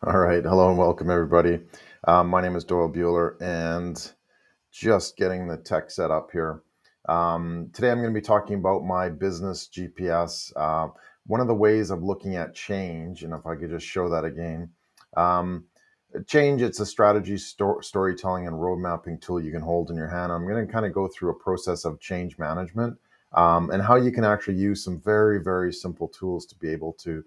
All right. Hello and welcome, everybody. My name is Doyle Bueller, and just getting the tech set up here. Today, I'm going to be talking about my business GPS. One of the ways of looking at change, and if I could just show that again, um, change, it's a strategy, storytelling, and road mapping tool you can hold in your hand. I'm going to kind of go through a process of change management and how you can actually use some very, very simple tools to be able to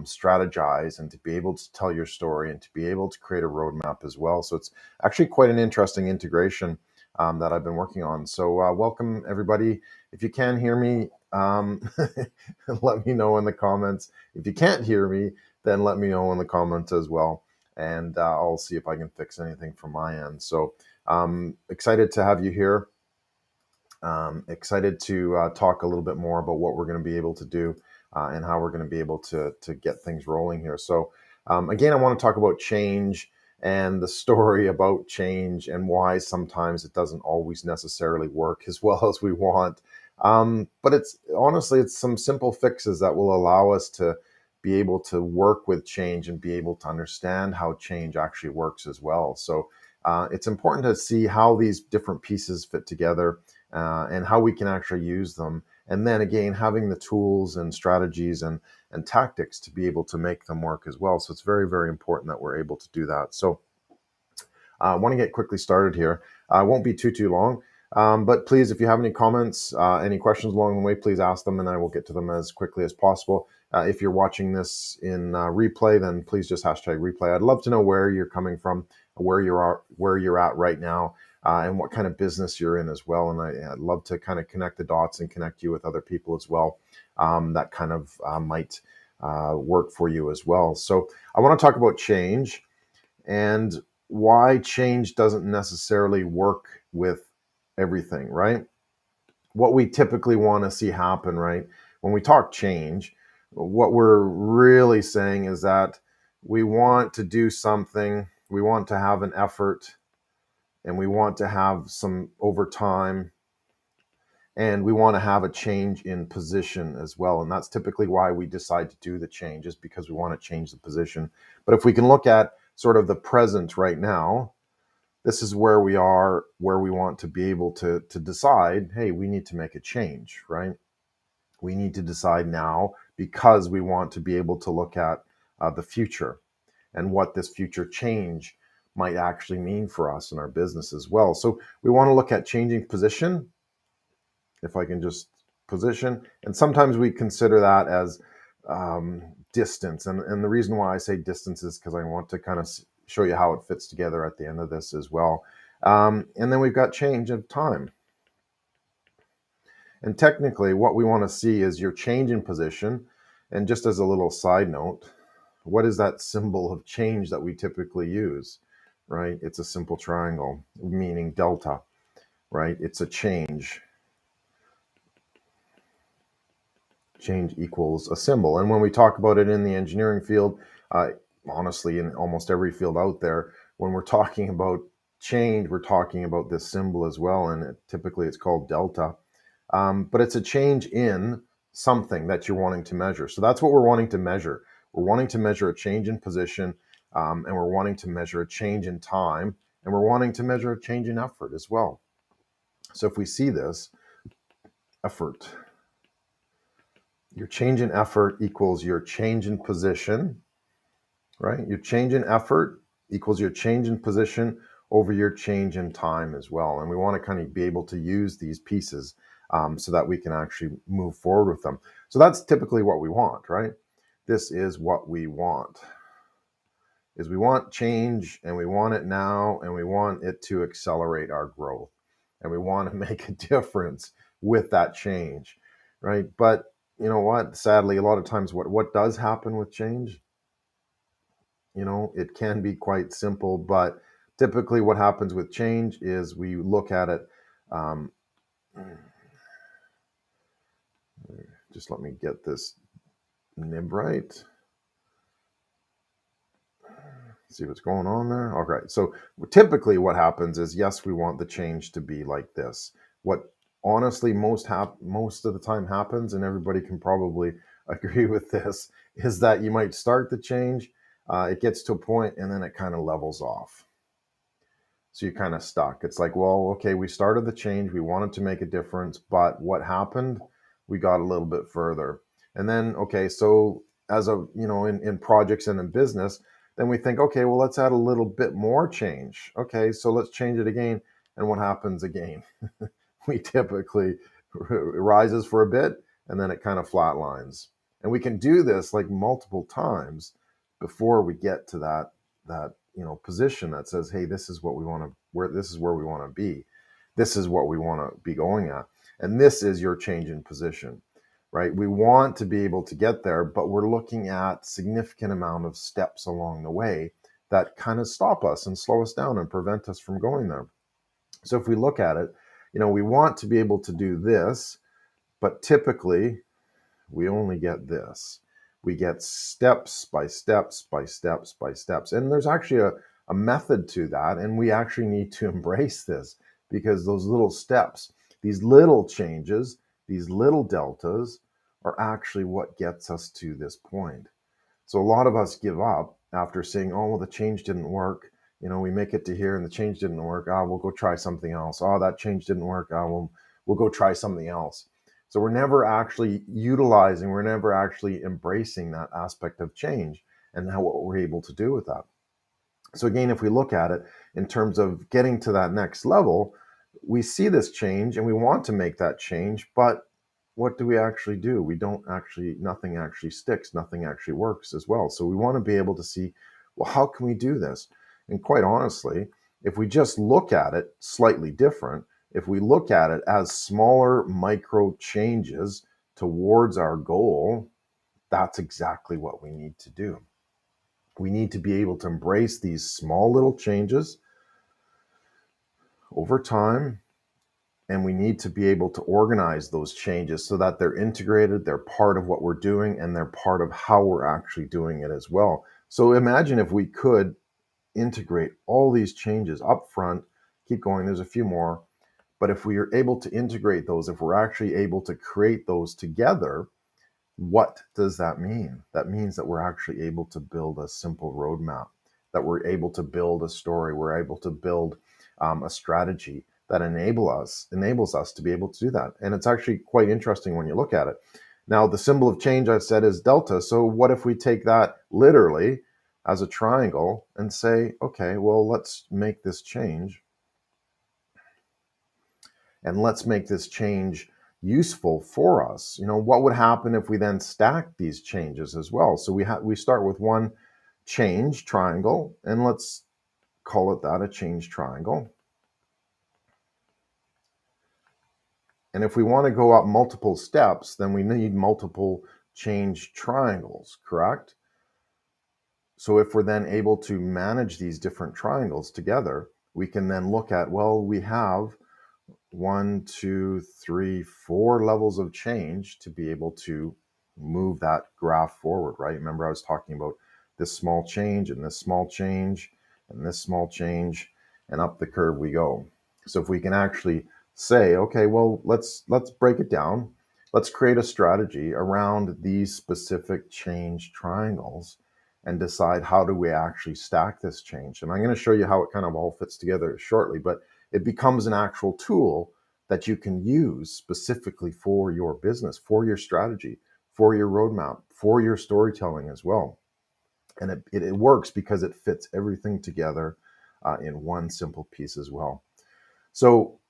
strategize and to be able to tell your story and to be able to create a roadmap as well. So it's actually quite an interesting integration that I've been working on. So welcome everybody. If you can hear me, let me know in the comments. If you can't hear me, then let me know in the comments as well. And I'll see if I can fix anything from my end. So excited to have you here. Excited to talk a little bit more about what we're going to be able to do and how we're going to be able to get things rolling here. So again, I want to talk about change and the story about change and why sometimes it doesn't always necessarily work as well as we want. But it's honestly, it's some simple fixes that will allow us to be able to work with change and be able to understand how change actually works as well. So it's important to see how these different pieces fit together and how we can actually use them. And then again, having the tools and strategies and tactics to be able to make them work as well. So it's very, very important that we're able to do that. So I want to get quickly started here. I won't be too long, but please, if you have any comments, any questions along the way, please ask them and I will get to them as quickly as possible. If you're watching this in replay, then please just hashtag replay. I'd love to know where you're coming from, where you're at right now, and what kind of business you're in as well. And I'd love to kind of connect the dots and connect you with other people as well that kind of might work for you as well. So I want to talk about change and why change doesn't necessarily work with everything, right? What we typically want to see happen, right? When we talk change, what we're really saying is that we want to do something, we want to have an effort, and we want to have some overtime, and we want to have a change in position as well. And that's typically why we decide to do the change, is because we want to change the position. But if we can look at sort of the present right now, this is where we are, where we want to be able to decide, hey, we need to make a change, right? We need to decide now because we want to be able to look at the future and what this future change might actually mean for us in our business as well. So we want to look at changing position, if I can just position. And sometimes we consider that as distance. And the reason why I say distance is because I want to kind of show you how it fits together at the end of this as well. And then we've got change of time. And technically, what we want to see is your change in position. And just as a little side note, what is that symbol of change that we typically use, right? It's a simple triangle, meaning delta, right? It's a change. Change equals a symbol. And when we talk about it in the engineering field, honestly, in almost every field out there, when we're talking about change, we're talking about this symbol as well. And typically it's called delta. But it's a change in something that you're wanting to measure. So that's what we're wanting to measure. We're wanting to measure a change in position, and we're wanting to measure a change in time, and we're wanting to measure a change in effort as well. So if we see this, effort, your change in effort equals your change in position, right? Your change in effort equals your change in position over your change in time as well. And we want to kind of be able to use these pieces so that we can actually move forward with them. So that's typically what we want, right? This is what we want. Is we want change, and we want it now, and we want it to accelerate our growth, and we want to make a difference with that change, right? But you know what? Sadly, a lot of times, what does happen with change, it can be quite simple, but typically what happens with change is we look at it. Um, just let me get this nib right. See what's going on there. All right. So typically what happens is, yes, we want the change to be like this. What honestly most of the time happens, and everybody can probably agree with this, is that you might start the change it gets to a point and then it kind of levels off. So you're kind of stuck. It's like, well, okay, we started the change, we wanted to make a difference, but what happened? We got a little bit further. And then, okay, so as a, in projects and in business, then we think, okay, well, let's add a little bit more change. Okay, so let's change it again. And what happens again? We typically rises for a bit and then it kind of flatlines. And we can do this like multiple times before we get to that position that says, hey, this is what we want to, this is where we want to be, this is what we want to be going at, and this is your change in position, right? We want to be able to get there, but we're looking at significant amount of steps along the way that kind of stop us and slow us down and prevent us from going there. So if we look at it, we want to be able to do this, but typically we only get this. We get steps by steps by steps by steps. And there's actually a method to that. And we actually need to embrace this, because those little steps, these little changes, these little deltas are actually what gets us to this point. So a lot of us give up after saying, oh, well, the change didn't work. We make it to here and the change didn't work. We'll go try something else. Oh, that change didn't work. We'll go try something else. So we're never actually utilizing, we're never actually embracing that aspect of change and what we're able to do with that. So again, if we look at it in terms of getting to that next level, we see this change and we want to make that change, but what do we actually do? We don't actually, nothing actually sticks, nothing actually works as well. So we want to be able to see, well, how can we do this? And quite honestly, if we just look at it slightly different, if we look at it as smaller micro changes towards our goal, that's exactly what we need to do. We need to be able to embrace these small little changes over time, and we need to be able to organize those changes so that they're integrated, they're part of what we're doing, and they're part of how we're actually doing it as well. So imagine if we could integrate all these changes up front, keep going, there's a few more, but if we are able to integrate those, if we're actually able to create those together, what does that mean? That means that we're actually able to build a simple roadmap, that we're able to build a story, we're able to build a strategy that enables us to be able to do that. And it's actually quite interesting when you look at it. Now, the symbol of change I've said is delta. So what if we take that literally as a triangle and say, okay, well, let's make this change. And let's make this change useful for us. What would happen if we then stack these changes as well? So we start with one change triangle, and let's call it that, a change triangle. And if we want to go up multiple steps, then we need multiple change triangles, correct? So if we're then able to manage these different triangles together, we can then look at, well, we have 1, 2, 3, 4 levels of change to be able to move that graph forward, right? Remember, I was talking about this small change and this small change and this small change, and up the curve we go. So if we can actually say, okay, well, let's break it down. Let's create a strategy around these specific change triangles and decide how do we actually stack this change. And I'm going to show you how it kind of all fits together shortly, but it becomes an actual tool that you can use specifically for your business, for your strategy, for your roadmap, for your storytelling as well. And it works because it fits everything together in one simple piece as well. So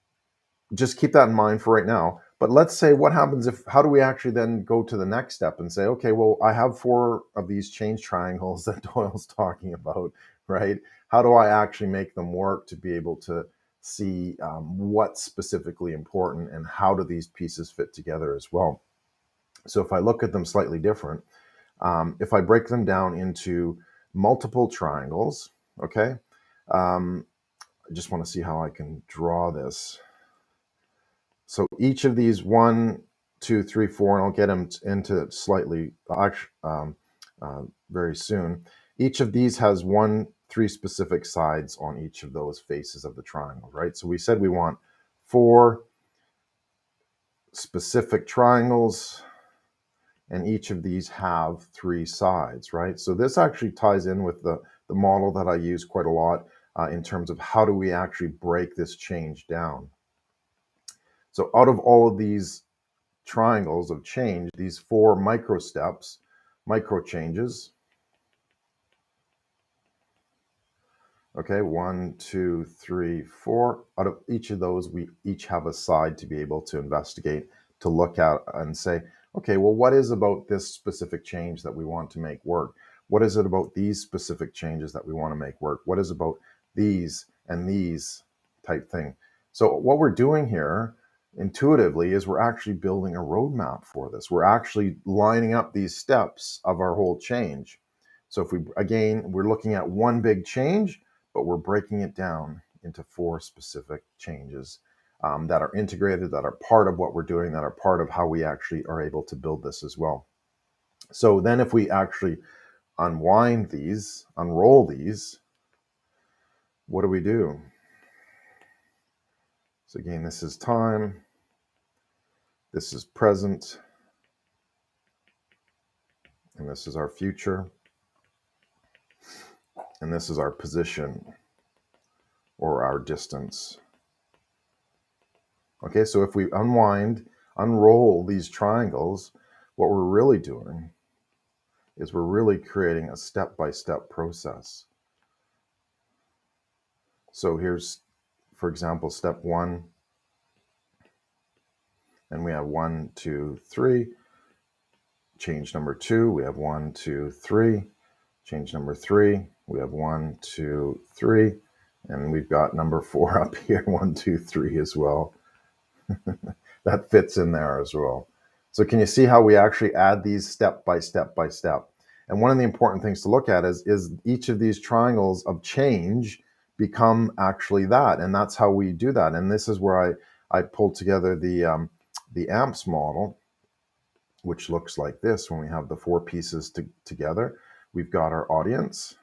just keep that in mind for right now. But let's say, what happens how do we actually then go to the next step and say, okay, well, I have 4 of these change triangles that Doyle's talking about, right? How do I actually make them work to be able to see what's specifically important and how do these pieces fit together as well? So if I look at them slightly different, if I break them down into multiple triangles, okay, I just want to see how I can draw this. So each of these 1, 2, 3, 4, and I'll get them into it slightly very soon. Each of these has 3 specific sides on each of those faces of the triangle, right? So we said we want 4 specific triangles and each of these have 3 sides, right? So this actually ties in with the model that I use quite a lot in terms of how do we actually break this change down. So out of all of these triangles of change, these 4 micro steps, micro changes, okay, 1, 2, 3, 4. Out of each of those, we each have a side to be able to investigate, to look at and say, okay, well, what is about this specific change that we want to make work? What is it about these specific changes that we want to make work? What is about these and these type thing? So what we're doing here intuitively is we're actually building a roadmap for this. We're actually lining up these steps of our whole change. So if we, again, we're looking at one big change, but we're breaking it down into 4 specific changes that are integrated, that are part of what we're doing, that are part of how we actually are able to build this as well. So then if we actually unwind these, unroll these, what do we do? So again, this is time, this is present, and this is our future, and this is our position or our distance. Okay, so if we unroll these triangles, what we're really doing is we're really creating a step-by-step process. So here's, for example, step 1, and we have 1, 2, 3. Change number 2, we have 1, 2, 3. Change number 3, we have 1, 2, 3. And we've got number 4 up here, 1, 2, 3 as well. That fits in there as well. So can you see how we actually add these step by step by step? And one of the important things to look at is each of these triangles of change become actually that. And that's how we do that. And this is where I pulled together the AMPS model, which looks like this when we have the 4 pieces together. We've got our audience.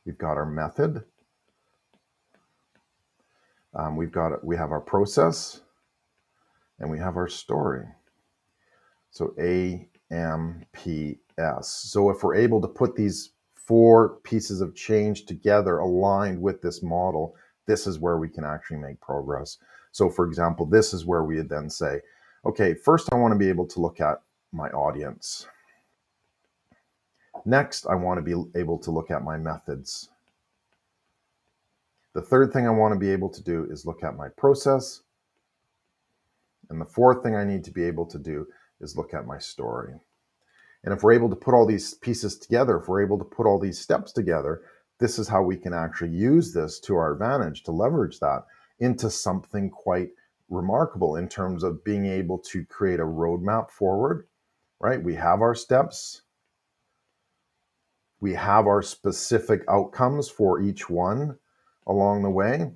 We've got our method. We have our process, and we have our story. So AMPS. So if we're able to put these 4 pieces of change together aligned with this model, this is where we can actually make progress. So for example, this is where we would then say, okay, first I want to be able to look at my audience. Next, I want to be able to look at my methods. The third thing I want to be able to do is look at my process. And the fourth thing I need to be able to do is look at my story. And if we're able to put all these pieces together, if we're able to put all these steps together, this is how we can actually use this to our advantage, to leverage that into something quite remarkable in terms of being able to create a roadmap forward, right? We have our steps. We have our specific outcomes for each one along the way.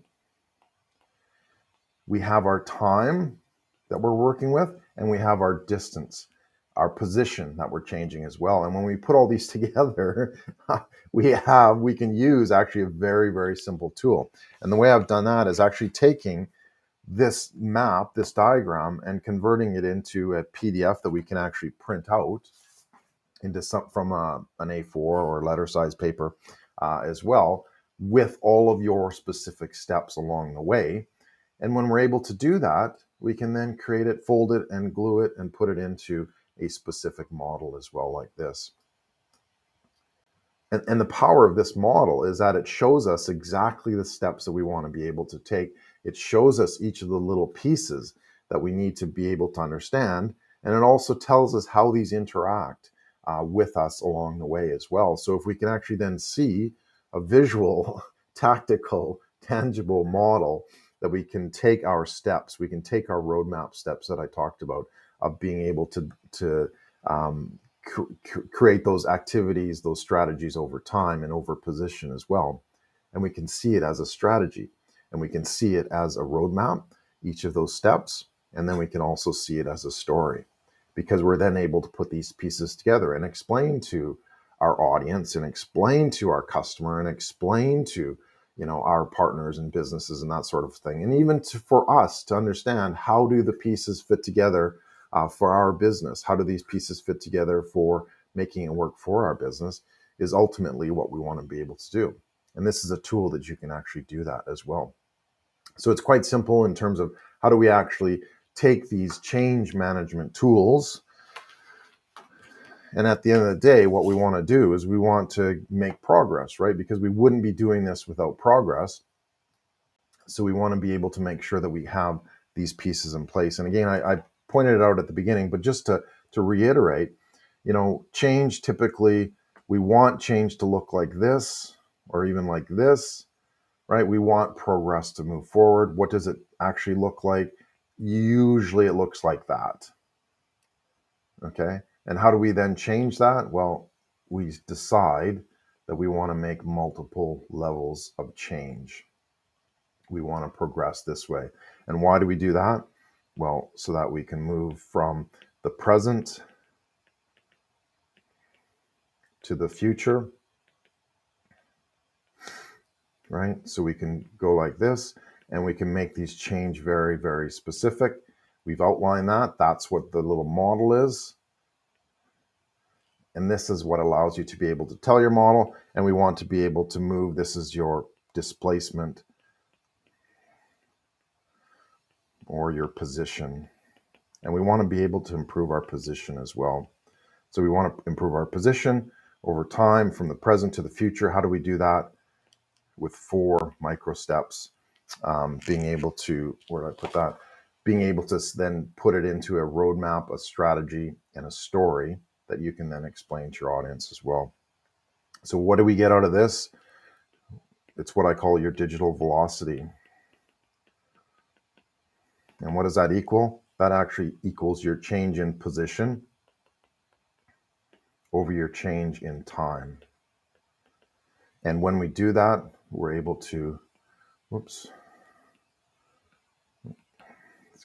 We have our time that we're working with, and we have our distance, our position that we're changing as well. And when we put all these together, we can use actually a very, very simple tool. And the way I've done that is actually taking this map, this diagram, and converting it into a PDF that we can actually print out into from an A4 or letter size paper as well, with all of your specific steps along the way. And when we're able to do that, we can then create it, fold it, and glue it, and put it into a specific model as well, like this. And the power of this model is that it shows us exactly the steps that we want to be able to take. It shows us each of the little pieces that we need to be able to understand. And it also tells us how these interact with us along the way as well. So if we can actually then see a visual, tactical, tangible model that we can take our steps, we can take our roadmap steps that I talked about of being able to create those activities, those strategies over time and over position as well. And we can see it as a strategy, and we can see it as a roadmap, each of those steps. And then we can also see it as a story, because we're then able to put these pieces together and explain to our audience and explain to our customer and explain to our partners and businesses and that sort of thing. And even for us to understand, how do the pieces fit together for our business. How do these pieces fit together for making it work for our business is ultimately what we want to be able to do. And this is a tool that you can actually do that as well. So it's quite simple in terms of how do we actually take these change management tools. And at the end of the day, what we want to do is we want to make progress, right? Because we wouldn't be doing this without progress. So we want to be able to make sure that we have these pieces in place. And again, I pointed it out at the beginning, but just to reiterate, change typically, we want change to look like this or even like this, right? We want progress to move forward. What does it actually look like? Usually it looks like that. Okay. And how do we then change that? Well, we decide that we want to make multiple levels of change. We want to progress this way. And why do we do that? Well, so that we can move from the present to the future, right? So we can go like this and we can make these change very, very specific. We've outlined that. That's what the little model is. And this is what allows you to be able to tell your model. And we want to be able to move. This is your displacement or your position. And we want to be able to improve our position as well. So we want to improve our position over time from the present to the future. How do we do that? With 4 micro steps. Being able to, where did I put that? Being able to then put it into a roadmap, a strategy, and a story that you can then explain to your audience as well. So what do we get out of this? It's what I call your digital velocity. And what does that equal? That actually equals your change in position over your change in time. And when we do that, we're able to, let's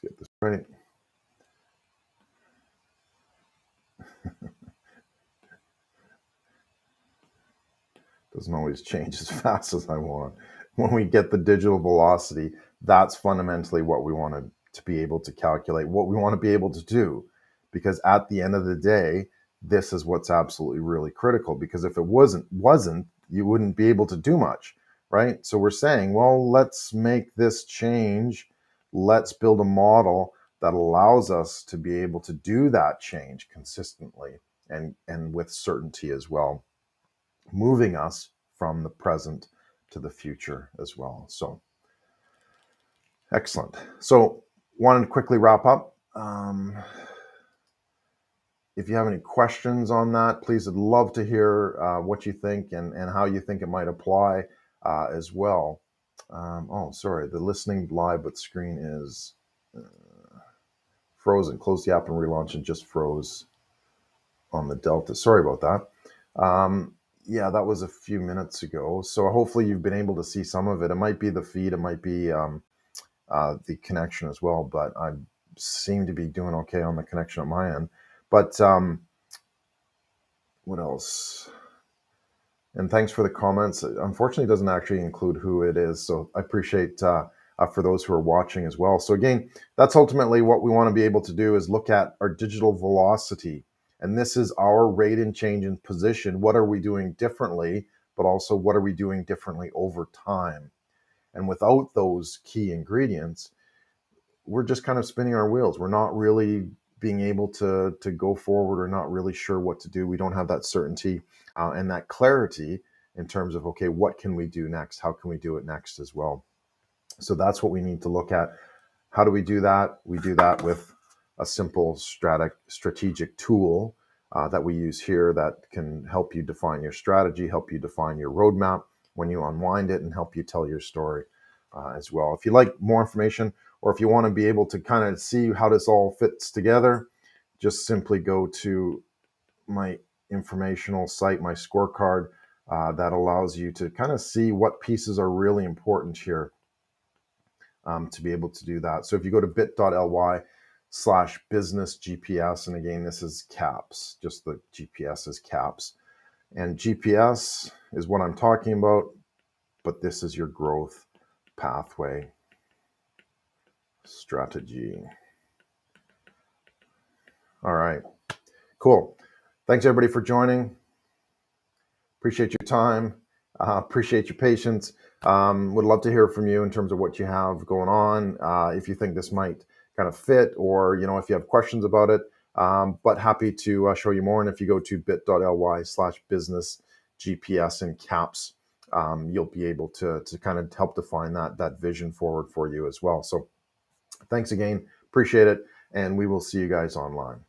get this right. Doesn't always change as fast as I want. When we get the digital velocity, that's fundamentally what we want to be able to calculate, what we want to be able to do. Because at the end of the day, this is what's absolutely really critical. Because if it wasn't, you wouldn't be able to do much, right? So we're saying, well, let's make this change. Let's build a model that allows us to be able to do that change consistently and with certainty as well, moving us from the present to the future as well. So excellent. So wanted to quickly wrap up. If you have any questions on that, please, I'd love to hear what you think and how you think it might apply as well. Oh, sorry, the listening live, but screen is frozen. Close the app and relaunch and just froze on the Delta. Sorry about that. Yeah, that was a few minutes ago. So hopefully you've been able to see some of it. It might be the feed, it might be the connection as well, but I seem to be doing okay on the connection on my end. But what else? And thanks for the comments. Unfortunately, it doesn't actually include who it is. So I appreciate for those who are watching as well. So again, that's ultimately what we want to be able to do is look at our digital velocity. And this is our rate and change in position. What are we doing differently? But also, what are we doing differently over time? And without those key ingredients, we're just kind of spinning our wheels. We're not really being able to go forward. We're not really sure what to do. We don't have that certainty and that clarity in terms of, okay, what can we do next? How can we do it next as well? So that's what we need to look at. How do we do that? We do that with a simple strategic tool that we use here that can help you define your strategy, help you define your roadmap when you unwind it, and help you tell your story as well. If you'd like more information, or if you want to be able to kind of see how this all fits together, just simply go to my informational site, my scorecard, that allows you to kind of see what pieces are really important here to be able to do that. So if you go to bit.ly/business GPS, and again, this is caps, just the GPS is caps. And GPS is what I'm talking about, but this is your growth pathway strategy. All right. Cool. Thanks everybody for joining. Appreciate your time. Appreciate your patience. Would love to hear from you in terms of what you have going on. If you think this might kind of fit, or if you have questions about it. But happy to show you more. And if you go to bit.ly/business GPS in caps, you'll be able to kind of help define that vision forward for you as well. So thanks again. Appreciate it. And we will see you guys online.